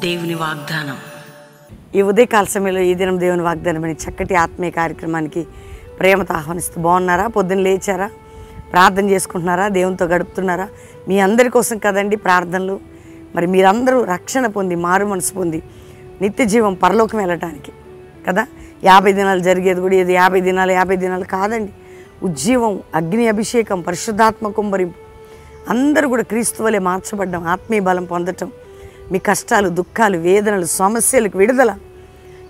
దేవుని వాగ్దానం. ఈ ఉదయకాల సమయంలో ఈ దినం దేవుని వాగ్దానం అనే చక్కటి ఆత్మీయ కార్యక్రమానికి ప్రేమతో ఆహ్వానిస్తూ బాగున్నారా? పొద్దున్న లేచారా? ప్రార్థన చేసుకుంటున్నారా? దేవునితో గడుపుతున్నారా? మీ అందరి కోసం కదండి ప్రార్థనలు. మరి మీరందరూ రక్షణ పొంది మారు మనసు పొంది నిత్య జీవం పరలోకం వెళ్ళటానికి కదా. 50 దినాలు జరిగేది కూడా ఇది 50 దినాలు కాదండి. ఉజ్జీవం, అగ్ని అభిషేకం, పరిశుద్ధాత్మ కుమ్మరింపు, అందరూ కూడా క్రీస్తు వలె మార్చబడ్డం, ఆత్మీయ బలం పొందటం, మీ కష్టాలు, దుఃఖాలు, వేదనలు, సమస్యలకు విడుదల,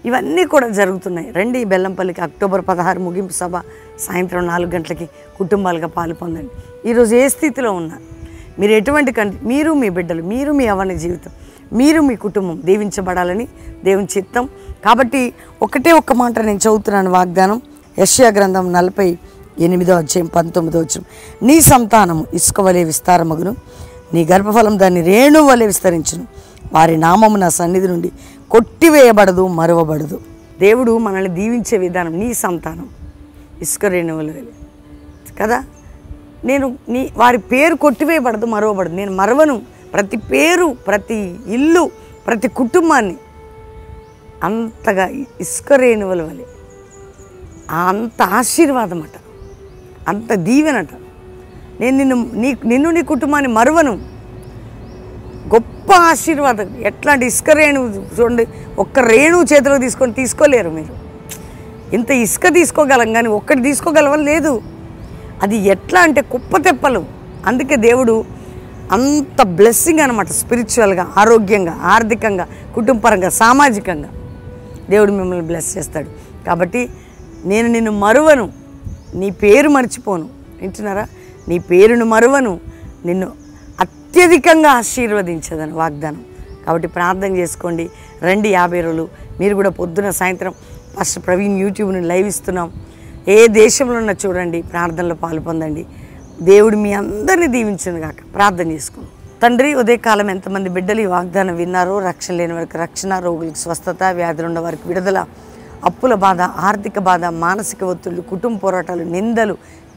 ఇవన్నీ కూడా జరుగుతున్నాయి. రండి బెల్లంపల్లికి అక్టోబర్ 16 ముగింపు సభ సాయంత్రం 4 గంటలకి కుటుంబాలుగా పాలు పొందండి. ఈరోజు ఏ స్థితిలో ఉన్నా మీరు ఎటువంటి మీరు మీ బిడ్డలు, మీరు మీ యవ్వన జీవితం, మీరు మీ కుటుంబం దీవించబడాలని దేవుని చిత్తం. కాబట్టి ఒక్క మాట నేను చదువుతున్నాను వాగ్దానం. యెషయా గ్రంథం 48:19. నీ సంతానము ఇసుక వలె విస్తారమగును, నీ గర్భఫలం దాన్ని రేణు వలె విస్తరించును, వారి నామము నా సన్నిధి నుండి కొట్టివేయబడదు, మరువబడదు. దేవుడు మనల్ని దీవించే విధానం. నీ సంతానం ఇసుక రేణువుల వలె కదా. నేను వారి పేరు కొట్టివేయబడదు, మరువబడదు. నేను మరవను. ప్రతి పేరు, ప్రతి ఇల్లు, ప్రతి కుటుంబాన్ని అంతగా ఇసుక రేణువుల వలె, అంత ఆశీర్వాదం అట, అంత దీవెనట. నేను నిన్ను నీ కుటుంబాన్ని మరువను. గొప్ప ఆశీర్వాదం. ఎట్లాంటి ఇసుక రేణువు చూడండి. ఒక్క రేణువు చేతిలో తీసుకోలేరు మీరు. ఇంత ఇసుక తీసుకోగలం కానీ ఒక్కటి తీసుకోగలవని లేదు. అది ఎట్లా అంటే కుప్ప తెప్పలు. అందుకే దేవుడు అంత బ్లెస్సింగ్ అనమాట. స్పిరిచువల్గా, ఆరోగ్యంగా, ఆర్థికంగా, కుటుంబపరంగా, సామాజికంగా దేవుడు మిమ్మల్ని బ్లెస్ చేస్తాడు. కాబట్టి నేను నిన్ను మరువను, నీ పేరు మర్చిపోను. వింటున్నారా? నీ పేరును మరువను, నిన్ను అత్యధికంగా ఆశీర్వదించదని వాగ్దానం. కాబట్టి ప్రార్థన చేసుకోండి. రండి 50 రోజులు. మీరు కూడా పొద్దున సాయంత్రం పాస్టర్ ప్రవీణ్ యూట్యూబ్ని లైవ్ ఇస్తున్నాం. ఏ దేశంలో ఉన్నా చూడండి, ప్రార్థనలో పాలు పొందండి. దేవుడు మీ అందరినీ దీవించును గాక. ప్రార్థన చేసుకోండి. తండ్రి, ఉదయకాలం ఎంతమంది బిడ్డలు ఈ వాగ్దానం విన్నారో, రక్షణ లేని వారికి రక్షణ, రోగులకు స్వస్థత, వ్యాధులు ఉన్న వారికి విడుదల, అప్పుల బాధ, ఆర్థిక బాధ, మానసిక ఒత్తిళ్లు, కుటుంబ పోరాటాలు, నిందలు,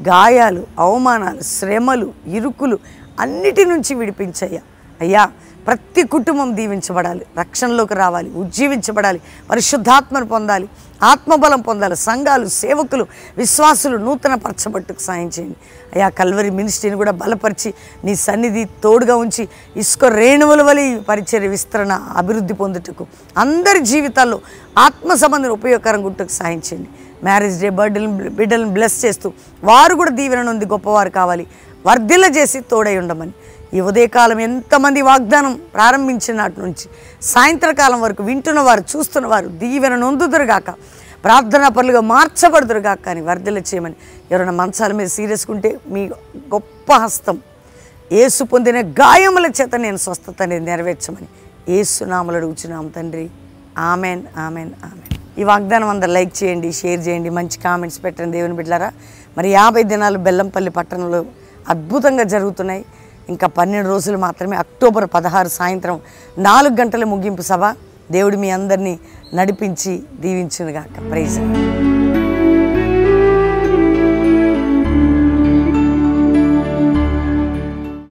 గాయాలు, అవమానాలు, శ్రమలు, ఇరుకులు అన్నిటి నుంచి విడిపించయ్యా. అయ్యా, ప్రతి కుటుంబం దీవించబడాలి, రక్షణలోకి రావాలి, ఉజ్జీవించబడాలి, పరిశుద్ధాత్మను పొందాలి, ఆత్మబలం పొందాలి. సంఘాలు, సేవకులు, విశ్వాసులు నూతన పరచబట్టుకు సాయం చేయండి అయ్యా. కల్వరి మినిస్ట్రీని కూడా బలపరిచి నీ సన్నిధి తోడుగా ఉంచి ఇసుక రేణువుల వలె పరిచర్య విస్తరణ అభివృద్ధి పొందుటకు అందరి జీవితాల్లో ఆత్మ సంబంధం ఉపయోగకరంగా ఉంటకు సాయం చేయండి. మ్యారేజ్ డే బిడ్డలను బ్లెస్ చేస్తూ వారు కూడా దీవెన నుండి గొప్పవారు కావాలి, వర్ధిల్ల చేసి తోడై ఉండమని ఈ ఉదయకాలం ఎంతమంది వాగ్దానం ప్రారంభించిన నాటి నుంచి సాయంత్రకాలం వరకు వింటున్నవారు, చూస్తున్నవారు దీవెన నొందుదురుగాక, ప్రార్థనా పనులుగా మార్చబడుదురుగాక అని వర్ధిల్ల చేయమని. ఎవరైనా మంచాల మీద సీరియస్గా ఉంటే మీ గొప్ప హస్తం యేసు పొందిన గాయముల చేత నేను స్వస్థత అనేది నెరవేర్చమని యేసు నామములో అడుగుచున్నాం తండ్రి. Amen, amen, amen. ఈ వాగ్దానం అందరు లైక్ చేయండి, షేర్ చేయండి, మంచి కామెంట్స్ పెట్టండి. దేవుని బిడ్డలారా, మరి 50 దినాలు బెల్లంపల్లి పట్టణంలో అద్భుతంగా జరుగుతున్నాయి. ఇంకా 12 రోజులు మాత్రమే. అక్టోబర్ 16 సాయంత్రం 4 గంటల ముగింపు సభ. దేవుడు మీ అందరినీ నడిపించి దీవించునుగాక. ప్రైజ్.